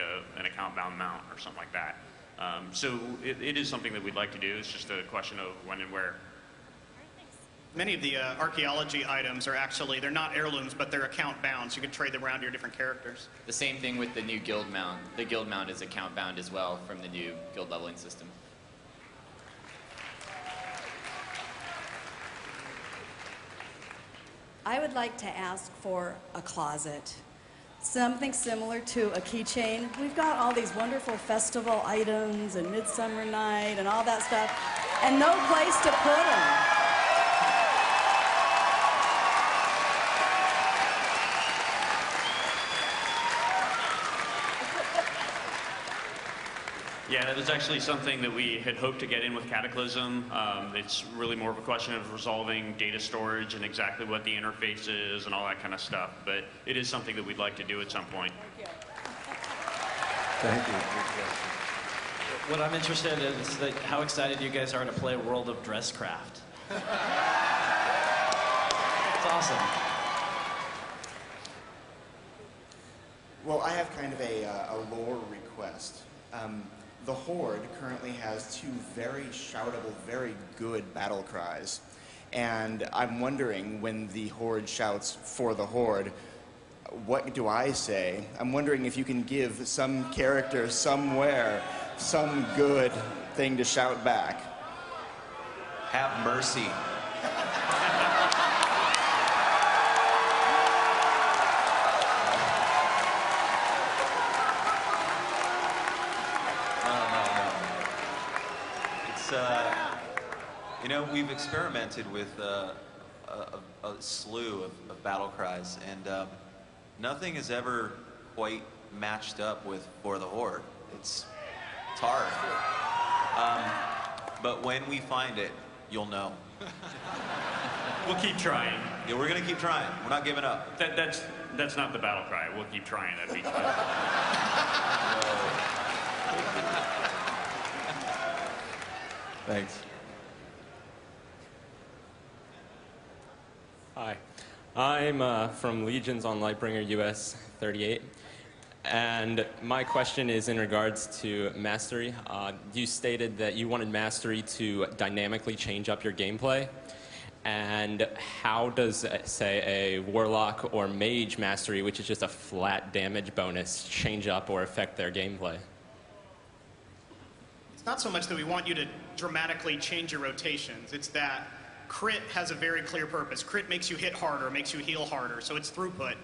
an account-bound mount or something like that. So it is something that we'd like to do. It's just a question of when and where. Many of the archaeology items are actually, they're not heirlooms, but they're account bound, so you can trade them around to your different characters. The same thing with the new guild mount. The guild mount is account bound as well from the new guild leveling system. I would like to ask for a closet. Something similar to a keychain. We've got all these wonderful festival items and Midsummer Night and all that stuff, and no place to put them. Yeah, that was actually something that we had hoped to get in with Cataclysm. It's really more of a question of resolving data storage and exactly what the interface is and all that kind of stuff. But it is something that we'd like to do at some point. Thank you. What I'm interested in is that how excited you guys are to play World of Dresscraft. It's awesome. Well, I have kind of a lore request. The Horde currently has two very shoutable, very good battle cries. And I'm wondering, when the Horde shouts for the Horde, what do I say? I'm wondering if you can give some character somewhere some good thing to shout back. Have mercy. You know, we've experimented with a slew of battle cries, and nothing has ever quite matched up with For the Horde. It's hard. But when we find it, you'll know. We'll keep trying. Yeah, we're going to keep trying. We're not giving up. That's not the battle cry. We'll keep trying. That'd be fun. Thanks. Hi, I'm from Legions on Lightbringer US 38, and my question is in regards to Mastery. You stated that you wanted Mastery to dynamically change up your gameplay, and how does, say, a Warlock or Mage Mastery, which is just a flat damage bonus, change up or affect their gameplay? It's not so much that we want you to dramatically change your rotations, it's that crit has a very clear purpose. Crit makes you hit harder, makes you heal harder, so it's throughput.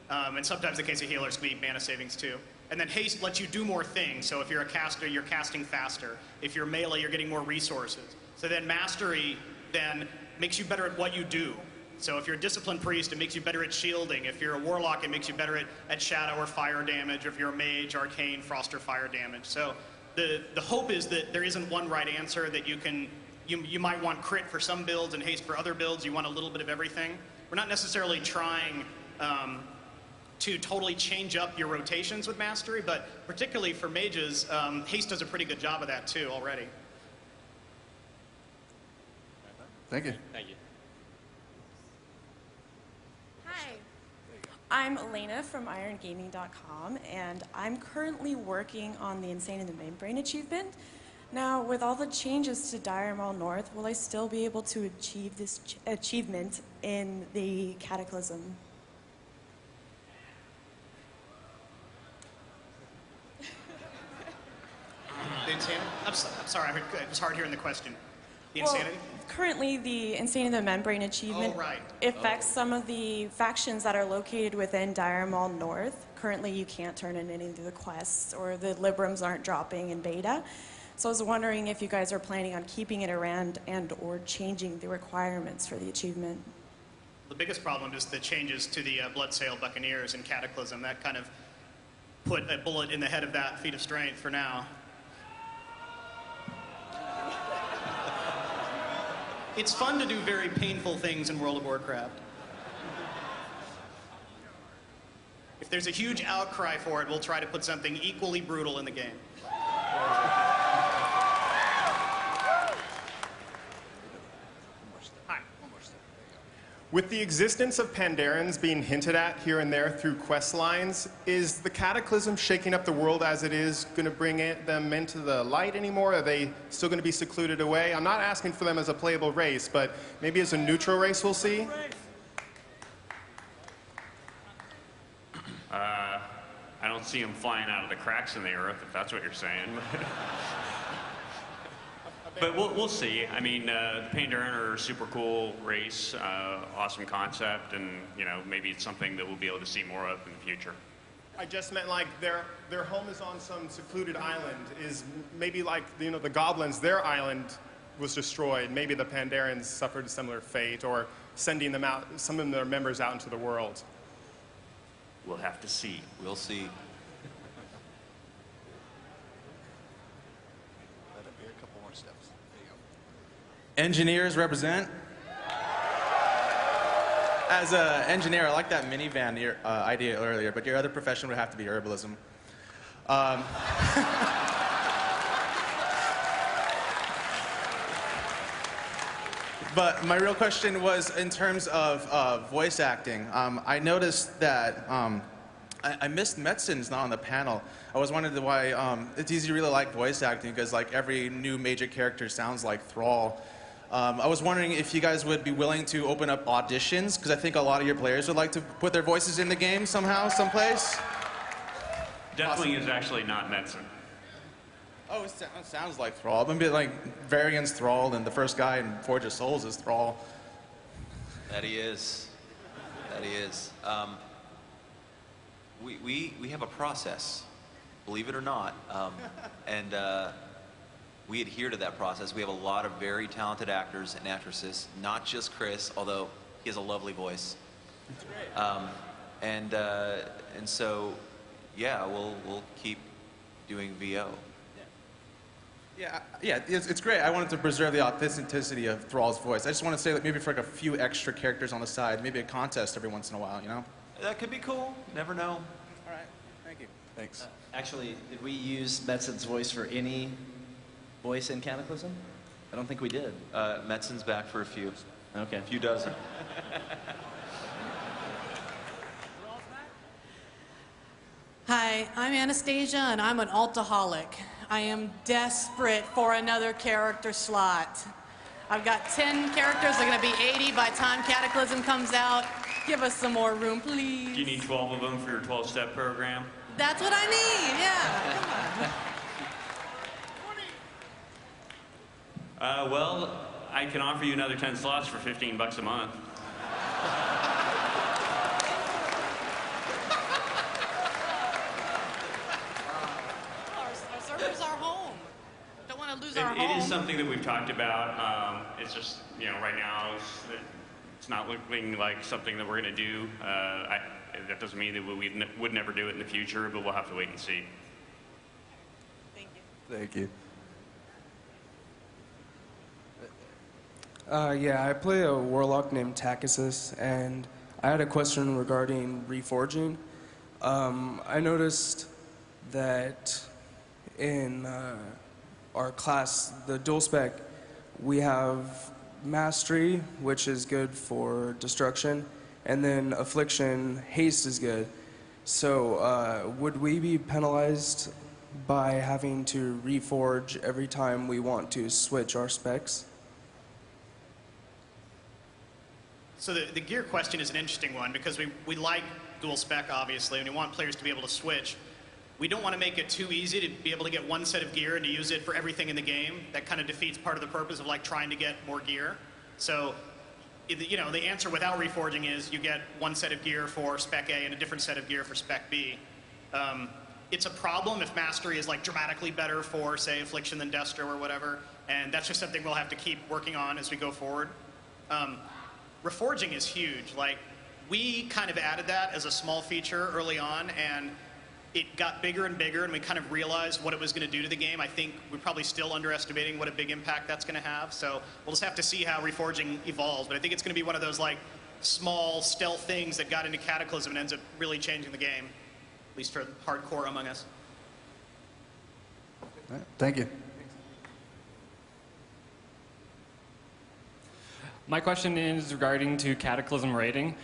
And sometimes in the case of healers, we need mana savings too. And then haste lets you do more things, so if you're a caster, you're casting faster. If you're melee, you're getting more resources. So then mastery then makes you better at what you do. So if you're a disciplined priest, it makes you better at shielding. If you're a warlock, it makes you better at shadow or fire damage. If you're a mage, arcane, frost or fire damage. So the hope is that there isn't one right answer, that you can You might want crit for some builds and haste for other builds. You want a little bit of everything. We're not necessarily trying to totally change up your rotations with Mastery, but particularly for mages, haste does a pretty good job of that too already. Thank you. Thank you. Hi, I'm Elena from IronGaming.com, and I'm currently working on the Insane in the Membrane achievement. Now, with all the changes to Dire Maul North, will I still be able to achieve this achievement in the Cataclysm? The Insanity? I'm sorry, it was hard hearing the question. The Insanity? Well, currently, the Insane in the Membrane achievement affects some of the factions that are located within Dire Maul North. Currently, you can't turn in any of the quests, or the Librams aren't dropping in beta. So I was wondering if you guys are planning on keeping it around and or changing the requirements for the achievement. The biggest problem is the changes to the Bloodsail Buccaneers in Cataclysm. That kind of put a bullet in the head of that feat of strength for now. It's fun to do very painful things in World of Warcraft. If there's a huge outcry for it, we'll try to put something equally brutal in the game. With the existence of Pandarans being hinted at here and there through quest lines, is the Cataclysm shaking up the world as it is going to bring them into the light anymore? Are they still going to be secluded away? I'm not asking for them as a playable race, but maybe as a neutral race we'll see? I don't see them flying out of the cracks in the earth, if that's what you're saying. But we'll see. I mean, the Pandaren are a super cool race, awesome concept, and maybe it's something that we'll be able to see more of in the future. I just meant like their home is on some secluded island. Is maybe like the goblins, their island was destroyed. Maybe the Pandarans suffered a similar fate, or sending them out, some of their members out into the world. We'll have to see. We'll see. Engineers represent. As an engineer, I like that minivan idea earlier, but your other profession would have to be herbalism. But my real question was in terms of voice acting. I noticed that I missed Metzin's not on the panel. I was wondering why it's easy to really like voice acting because like every new major character sounds like Thrall. I was wondering if you guys would be willing to open up auditions because I think a lot of your players would like to put their voices in the game somehow, someplace. Definitely is actually not Metzin. Oh, it sounds like Thrall. Maybe like Varian's Thrall, and the first guy in Forge of Souls is Thrall. That he is. That he is. We have a process, believe it or not, and we adhere to that process. We have a lot of very talented actors and actresses, not just Chris, although he has a lovely voice. That's great. And so, yeah, we'll keep doing VO. Yeah, it's great. I wanted to preserve the authenticity of Thrall's voice. I just want to say that maybe for like a few extra characters on the side, maybe a contest every once in a while, That could be cool. Never know. All right, thank you. Thanks. Actually, did we use Metzin's voice for any voice in Cataclysm? I don't think we did. Metzin's back for a few. Okay. A few dozen. Hi, I'm Anastasia, and I'm an altaholic. I am desperate for another character slot. I've got 10 characters. They're going to be 80 by the time Cataclysm comes out. Give us some more room, please. Do you need 12 of them for your 12-step program? That's what I need, yeah. Well, I can offer you another 10 slots for $15 a month. Our server's our home. Don't want to lose our home. It is something that we've talked about. It's just, right now, it's not looking like something that we're going to do. That doesn't mean that we would never do it in the future, but we'll have to wait and see. Thank you. Thank you. Yeah, I play a warlock named Tacitus, and I had a question regarding reforging. I noticed that in our class, the dual spec, we have Mastery, which is good for destruction, and then Affliction, Haste is good. So would we be penalized by having to reforge every time we want to switch our specs? So the gear question is an interesting one because we like dual spec, obviously, and we want players to be able to switch. We don't want to make it too easy to be able to get one set of gear and to use it for everything in the game. That kind of defeats part of the purpose of like trying to get more gear. So, the answer without reforging is you get one set of gear for spec A and a different set of gear for spec B. It's a problem if Mastery is like dramatically better for, say, Affliction than Destro or whatever, and that's just something we'll have to keep working on as we go forward. Reforging is huge. Like, we kind of added that as a small feature early on, and it got bigger and bigger, and we kind of realized what it was going to do to the game. I think we're probably still underestimating what a big impact that's going to have. So we'll just have to see how Reforging evolves. But I think it's going to be one of those like small stealth things that got into Cataclysm and ends up really changing the game, at least for hardcore among us. Thank you. My question is regarding to Cataclysm rating.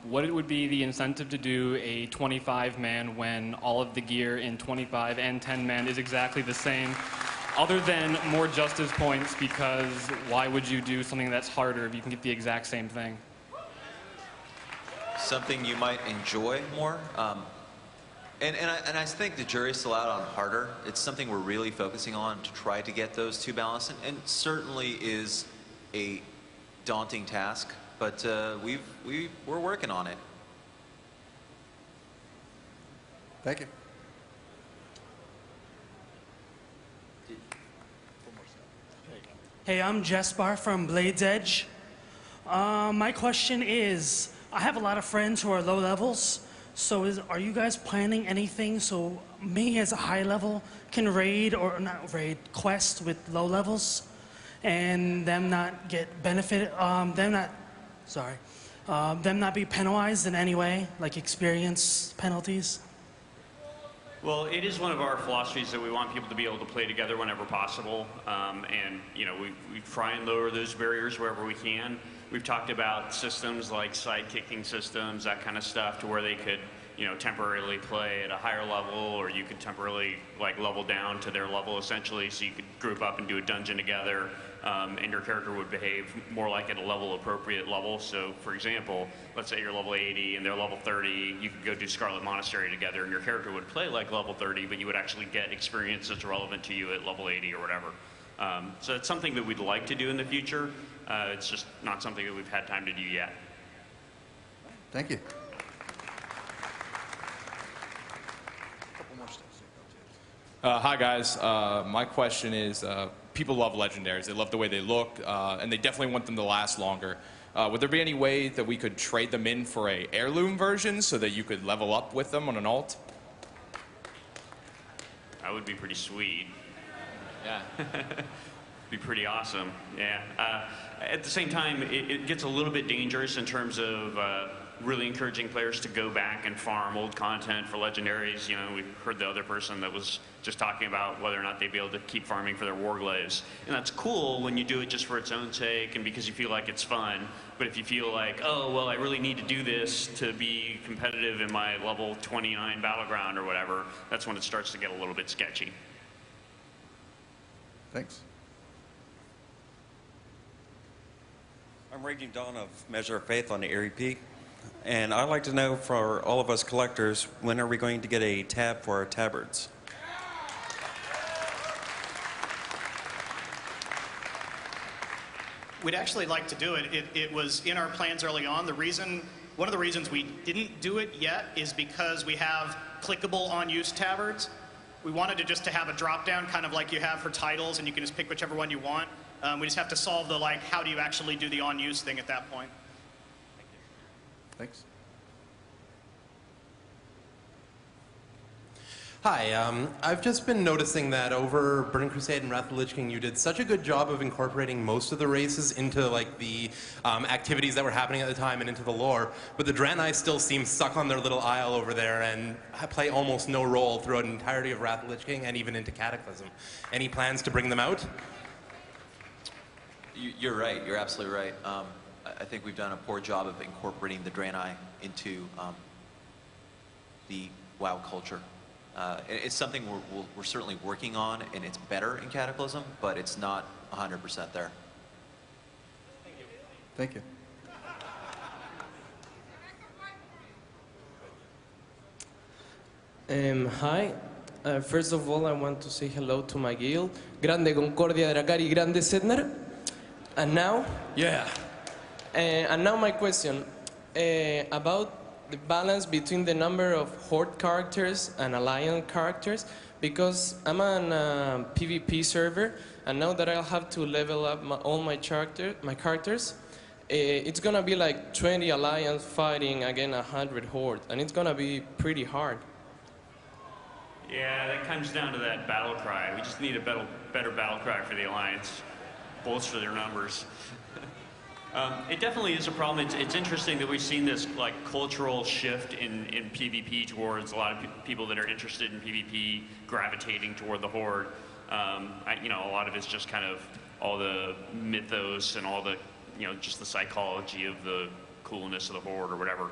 What it would be the incentive to do a 25-man when all of the gear in 25 and 10-man is exactly the same, other than more justice points, because why would you do something that's harder if you can get the exact same thing? Something you might enjoy more. And I think the jury's still out on harder. It's something we're really focusing on to try to get those two balanced, and certainly is a daunting task, but we're working on it. Thank you. Hey, I'm Jespar from Blade's Edge. My question is, I have a lot of friends who are low levels, so are you guys planning anything so me as a high level can raid, or not raid, quest with low levels, and them not get benefit, them not be penalized in any way, like experience penalties? Well, it is one of our philosophies that we want people to be able to play together whenever possible, and we try and lower those barriers wherever we can. We've talked about systems like sidekicking systems, that kind of stuff, to where they could, temporarily play at a higher level, or you could temporarily level down to their level essentially, so you could group up and do a dungeon together, and your character would behave more like at a level appropriate level. So, for example, let's say you're level 80 and they're level 30, you could go do Scarlet Monastery together, and your character would play like level 30, but you would actually get experience that's relevant to you at level 80 or whatever. So it's something that we'd like to do in the future. It's just not something that we've had time to do yet. Thank you. Hi guys, my question is, people love legendaries. They love the way they look, and they definitely want them to last longer. Would there be any way that we could trade them in for a heirloom version so that you could level up with them on an alt? That would be pretty sweet. Yeah. Be pretty awesome, yeah. At the same time, it gets a little bit dangerous in terms of really encouraging players to go back and farm old content for legendaries. We heard the other person that was just talking about whether or not they'd be able to keep farming for their warglaives. And that's cool when you do it just for its own sake and because you feel like it's fun. But if you feel like, oh, well, I really need to do this to be competitive in my level 29 battleground or whatever, that's when it starts to get a little bit sketchy. Thanks. I'm Raging Dawn of Measure of Faith on the Erie Peak. And I'd like to know, for all of us collectors, when are we going to get a tab for our tabards? We'd actually like to do it. It was in our plans early on. One of the reasons we didn't do it yet is because we have clickable on-use tabards. We wanted to have a drop-down, kind of like you have for titles, and you can just pick whichever one you want. We just have to solve the, how do you actually do the on-use thing at that point. Thanks. Hi, I've just been noticing that over Burning Crusade and Wrath of the Lich King, you did such a good job of incorporating most of the races into the activities that were happening at the time and into the lore, but the Draenei still seem stuck on their little isle over there and play almost no role throughout the entirety of Wrath of the Lich King and even into Cataclysm. Any plans to bring them out? You're right. You're absolutely right. I think we've done a poor job of incorporating the Draenei into the WoW culture. It's something we're certainly working on, and it's better in Cataclysm, but it's not 100% there. Thank you. Hi. First of all, I want to say hello to my guild. Grande Concordia Dracari, Grande Sednar. And now? Yeah. And now my question about the balance between the number of Horde characters and Alliance characters, because I'm on a PvP server, and now that I'll have to level up all my characters, it's gonna be like 20 Alliance fighting against 100 Horde, and it's gonna be pretty hard. Yeah, that comes down to that battle cry. We just need a better battle cry for the Alliance. Bolster their numbers. It definitely is a problem. It's interesting that we've seen this cultural shift in PvP towards a lot of people that are interested in PvP gravitating toward the Horde. A lot of it's just kind of all the mythos and all the you know, just the psychology of the coolness of the Horde or whatever.